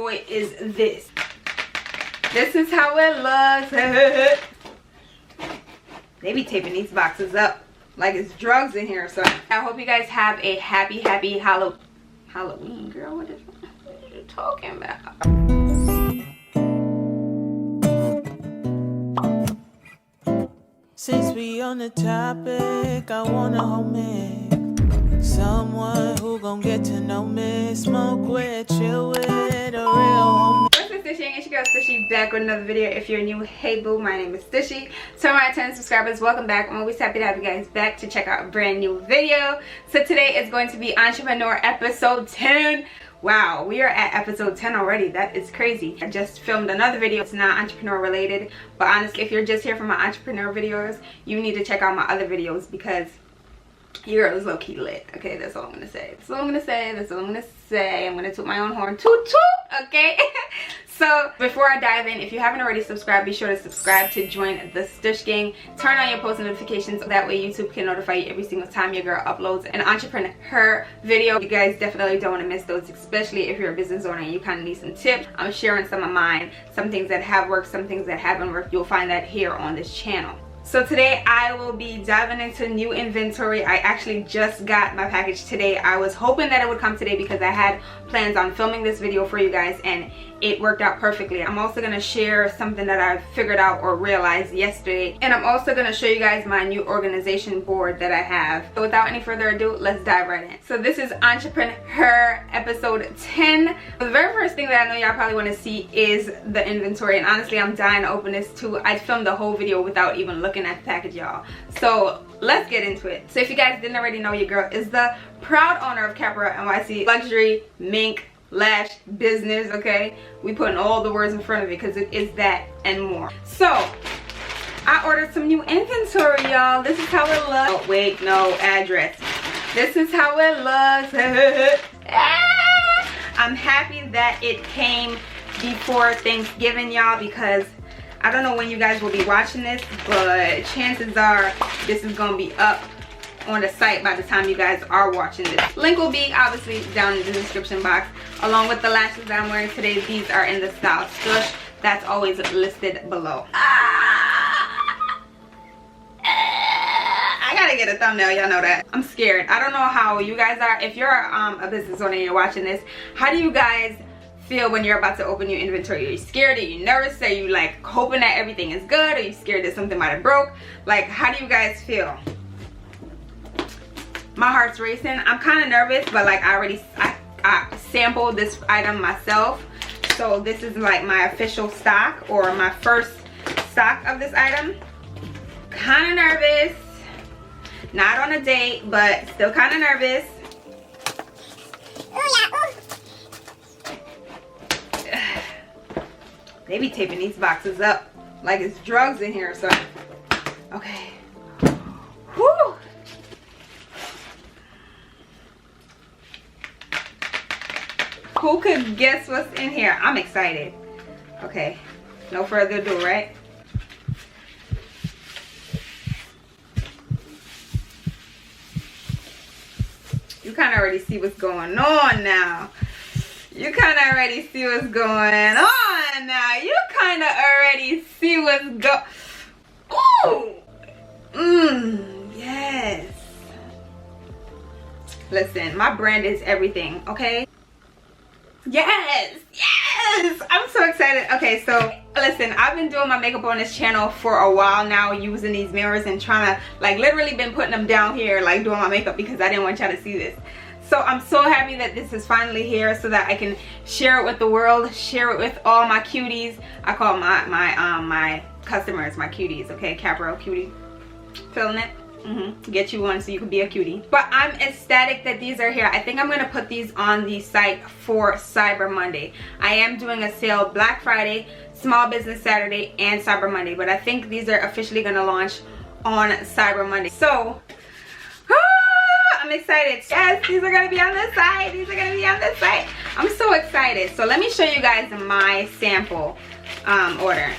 boy is this. This is how it looks. They be taping these boxes up like it's drugs in here. So I hope you guys have a happy Halloween, girl. What are you talking about? Since we on the topic, I wanna homie someone who gon' get to know me, smoke with, chill with, a real homie. What's up, Stushy? It's your girl Stushy back with another video. If you're new, hey boo, my name is Stushy. To my 10 subscribers, welcome back. I'm always happy to have you guys back to check out a brand new video. So today is going to be Entrepreneur episode 10. Wow, we are at episode 10 already. That is crazy. I just filmed another video. It's not entrepreneur related, but honestly, if you're just here for my entrepreneur videos, you need to check out my other videos because your girl is low-key lit. Okay, that's all I'm gonna say. That's all I'm gonna say. That's all I'm gonna say. I'm gonna toot my own horn. Toot toot. Okay. So before I dive in, if you haven't already subscribed, be sure to subscribe to join the Stush gang. Turn on your post notifications. That way YouTube can notify you every single time your girl uploads an EntreprenHER video. You guys definitely don't want to miss those, especially if you're a business owner and you kind of need some tips. I'm sharing some of mine, some things that have worked, some things that haven't worked. You'll find that here on this channel. So today I will be diving into new inventory. I actually just got my package today. I was hoping that it would come today because I had plans on filming this video for you guys and it worked out perfectly. I'm also going to share something that I figured out or realized yesterday, and I'm also going to show you guys my new organization board that I have. So without any further ado, let's dive right in. So this is EntreprenHER episode 10. The very first thing that I know y'all probably want to see is the inventory, and honestly I'm dying to open this too. I filmed the whole video without even looking at the package, y'all. So let's get into it. So if you guys didn't already know, your girl is the proud owner of Capra NYC Luxury Mink Lash Business. Okay, we putting all the words in front of it because it is that and more. So I ordered some new inventory, y'all. This is how it looks. Oh wait, no, address. This is how it looks. I'm happy that it came before Thanksgiving, y'all, because I don't know when you guys will be watching this, but chances are this is gonna be up on the site by the time you guys are watching this. Link will be obviously down in the description box, along with the lashes that I'm wearing today. These are in the style Stush. That's always listed below. I gotta get a thumbnail, y'all know that. I'm scared. I don't know how you guys are. If you're a business owner and you're watching this, how do you guys feel when you're about to open your inventory? Are you scared? Are you nervous? Are you like hoping that everything is good? Are you scared that something might have broke? Like, how do you guys feel? My heart's racing. I'm kind of nervous, but like I sampled this item myself, so this is like my official stock or my first stock of this item. Kind of nervous, not on a date, but still kind of nervous. They be taping these boxes up like it's drugs in here. So okay. Whew. Who could guess what's in here? I'm excited. Okay, no further ado, right? You kind of already see what's going on now. You kind of already see what's going on now. You kind of already see what's Ooh! Yes. Listen, my brand is everything, okay? Yes, yes, I'm so excited. Okay, so listen, I've been doing my makeup on this channel for a while now, using these mirrors and trying to, like, literally been putting them down here, like doing my makeup because I didn't want y'all to see this. So I'm so happy that this is finally here so that I can share it with the world, share it with all my cuties. I call my customers my cuties, okay? Capro cutie, feeling it? Get you one so you can be a cutie. But I'm ecstatic that these are here. I think I'm gonna put these on the site for Cyber Monday. I am doing a sale Black Friday, Small Business Saturday, and Cyber Monday, but I think these are officially gonna launch on Cyber Monday. So I'm excited. Yes, these are gonna be on the site. These are gonna be on the site. I'm so excited. So let me show you guys my sample order.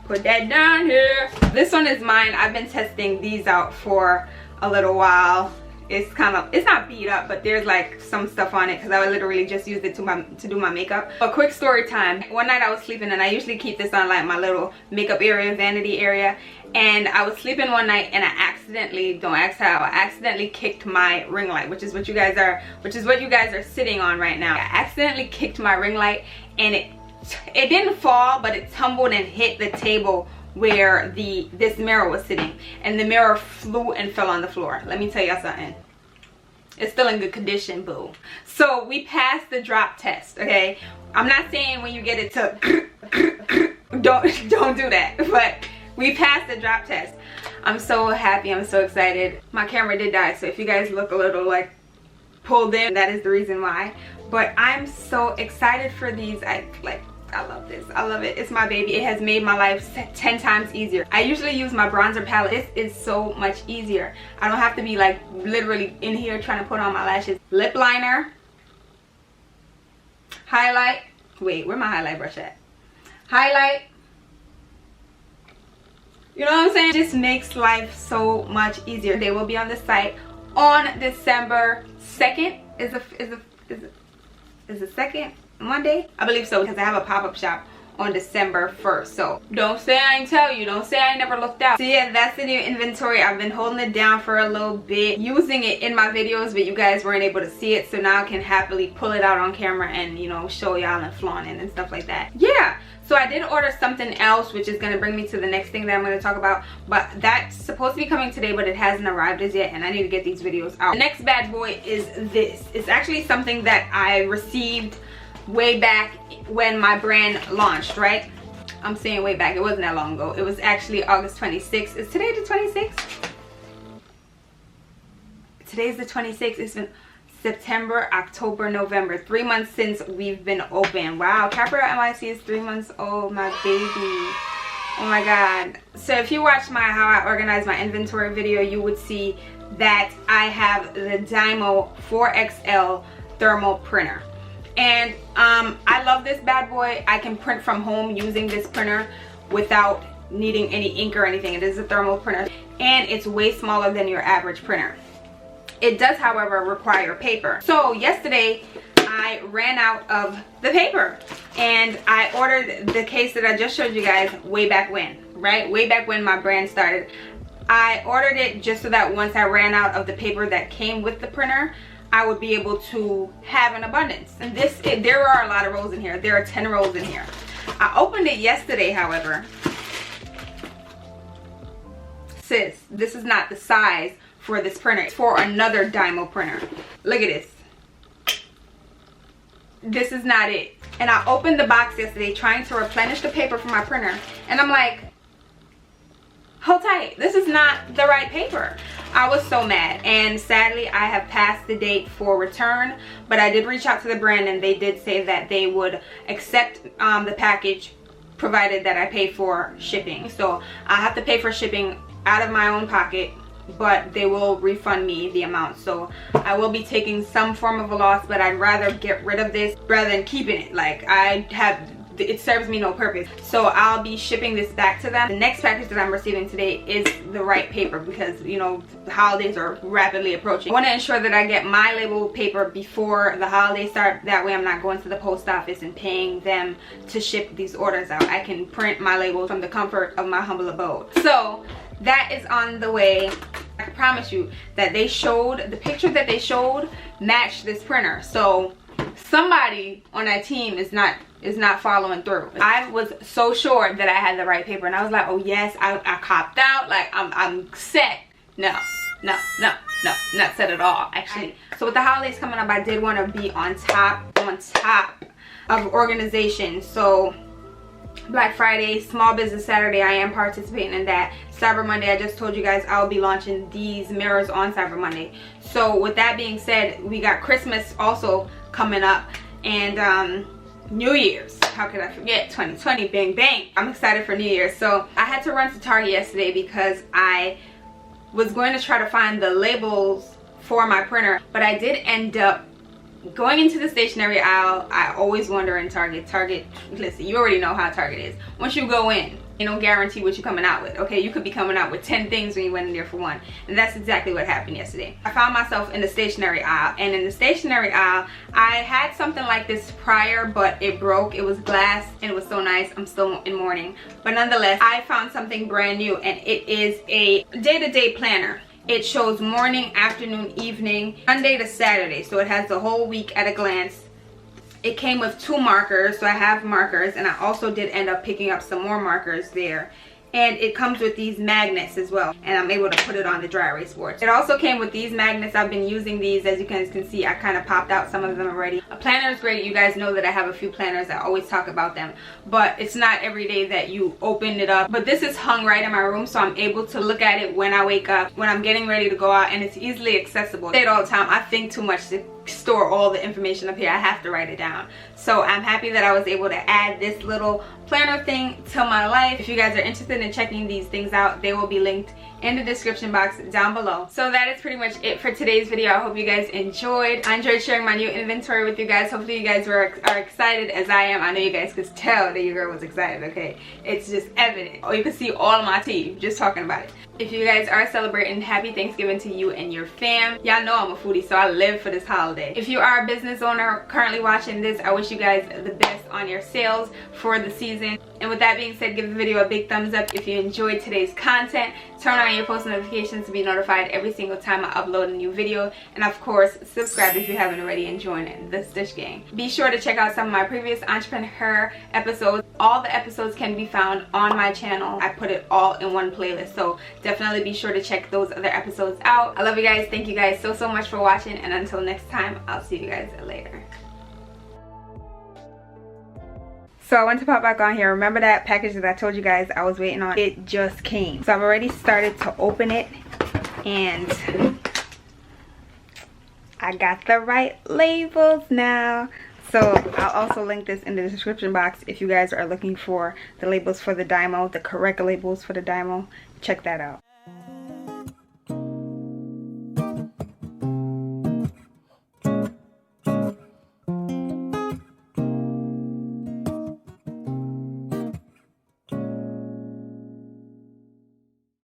Put that down here. This one is mine. I've been testing these out for a little while it's not beat up, but there's like some stuff on it because I literally just used it to do my makeup. A quick story time. One night I was sleeping, and I usually keep this on like my little makeup area, vanity area, and I was sleeping one night and I accidentally, don't ask how, I accidentally kicked my ring light, which is what you guys are sitting on right now. I accidentally kicked my ring light, and it didn't fall, but it tumbled and hit the table where this mirror was sitting, and the mirror flew and fell on the floor. Let me tell y'all something, it's still in good condition, boo. So we passed the drop test, okay? I'm not saying when you get it to don't do that, but we passed the drop test. I'm so happy, I'm so excited. My camera did die, so if you guys look a little like pulled in, that is the reason why. But I'm so excited for these. I love this. I love it. It's my baby. It has made my life 10 times easier. I usually use my bronzer palette. This is so much easier. I don't have to be like literally in here trying to put on my lashes. Lip liner, highlight. Wait, where my highlight brush at? Highlight. You know what I'm saying? It just makes life so much easier. They will be on the site on December 2nd. Is the 2nd? Monday, I believe so, because I have a pop-up shop on December 1st. So don't say I ain't tell you, don't say I never looked out. So yeah, that's the new inventory. I've been holding it down for a little bit, using it in my videos, but you guys weren't able to see it, so now I can happily pull it out on camera and, you know, show y'all and flaunt it and stuff like that. Yeah, so I did order something else, which is going to bring me to the next thing that I'm going to talk about, but that's supposed to be coming today, but it hasn't arrived as yet, and I need to get these videos out. The next bad boy is this. It's actually something that I received way back when my brand launched, right? I'm saying way back, it wasn't that long ago. It was actually August 26th. Is today the 26th? Today's the 26th. It's been September, October, November. 3 months since we've been open. Wow, Capra NYC is 3 months old, my baby. Oh my god. So if you watch my how I organize my inventory video, you would see that I have the Dymo 4XL thermal printer. And I love this bad boy. I can print from home using this printer without needing any ink or anything. It is a thermal printer, and it's way smaller than your average printer. It does, however, require paper. So yesterday I ran out of the paper, and I ordered the case that I just showed you guys way back when, right? Way back when my brand started. I ordered it just so that once I ran out of the paper that came with the printer, I would be able to have an abundance. And there are a lot of rolls in here. There are 10 rolls in here. I opened it yesterday, however. Sis, this is not the size for this printer. It's for another Dymo printer. Look at this. This is not it. And I opened the box yesterday trying to replenish the paper for my printer, and I'm like, hold tight, this is not the right paper. I was so mad, and sadly I have passed the date for return, but I did reach out to the brand, and they did say that they would accept the package provided that I pay for shipping. So I have to pay for shipping out of my own pocket, but they will refund me the amount. So I will be taking some form of a loss, but I'd rather get rid of this rather than keeping it. Like, it serves me no purpose. So I'll be shipping this back to them. The next package that I'm receiving today is the right paper, because, you know, the holidays are rapidly approaching. I want to ensure that I get my label paper before the holidays start. That way I'm not going to the post office and paying them to ship these orders out. I can print my labels from the comfort of my humble abode. So that is on the way. I can promise you that the picture that they showed matched this printer. So somebody on that team is not following through. I was so sure that I had the right paper, and I was like, oh yes, I copped out, like I'm set. No, not set at all, actually. So with the holidays coming up, I did want to be on top of organization. So Black Friday, Small Business Saturday, I am participating in that. Cyber Monday, I just told you guys I'll be launching these mirrors on Cyber Monday. So with that being said, we got Christmas also coming up, and New Year's. How could I forget? 2020, bang bang. I'm excited for New Year's. So I had to run to Target yesterday because I was going to try to find the labels for my printer, but I did end up going into the stationery aisle. I always wonder in Target, listen, you already know how Target is. Once you go in, You don't guarantee what you're coming out with, okay? You could be coming out with 10 things when you went in there for one. And that's exactly what happened yesterday. I found myself in the stationery aisle, and in the stationery aisle, I had something like this prior, but it broke. It was glass, and it was so nice. I'm still in mourning. But nonetheless, I found something brand new, and it is a day-to-day planner. It shows morning, afternoon, evening, Monday to Saturday. So it has the whole week at a glance. It came with 2 markers, so I have markers, and I also did end up picking up some more markers there. And it comes with these magnets as well, and I'm able to put it on the dry erase board. It also came with these magnets. I've been using these. As you guys can see, I kind of popped out some of them already. A planner is great. You guys know that I have a few planners. I always talk about them, but it's not every day that you open it up. But this is hung right in my room, so I'm able to look at it when I wake up, when I'm getting ready to go out, and it's easily accessible. I say it all the time, I think too much to store all the information up here. I have to write it down. So I'm happy that I was able to add this little planner thing to my life. If you guys are interested in checking these things out, they will be linked in the description box down below. So that is pretty much it for today's video. I hope you guys enjoyed. I enjoyed sharing my new inventory with you guys. Hopefully you guys are excited as I am. I know you guys could tell that your girl was excited, okay? It's just evident. Oh, you can see all of my teeth just talking about it. If you guys are celebrating, happy Thanksgiving to you and your fam. Y'all know I'm a foodie, so I live for this holiday. If you are a business owner currently watching this, I wish you guys the best on your sales for the season. And with that being said, give the video a big thumbs up if you enjoyed today's content. Turn on your post notifications to be notified every single time I upload a new video. And of course, subscribe if you haven't already and join the Stush Gang. Be sure to check out some of my previous EntreprenHER episodes. All the episodes can be found on my channel. I put it all in one playlist, so definitely be sure to check those other episodes out. I love you guys. Thank you guys so much for watching, and until next time, I'll see you guys later. So I went to pop back on here. Remember that package that I told you guys I was waiting on? It just came. So I've already started to open it, and I got the right labels now. So I'll also link this in the description box if you guys are looking for the labels for the Dymo, the correct labels for the Dymo. Check that out.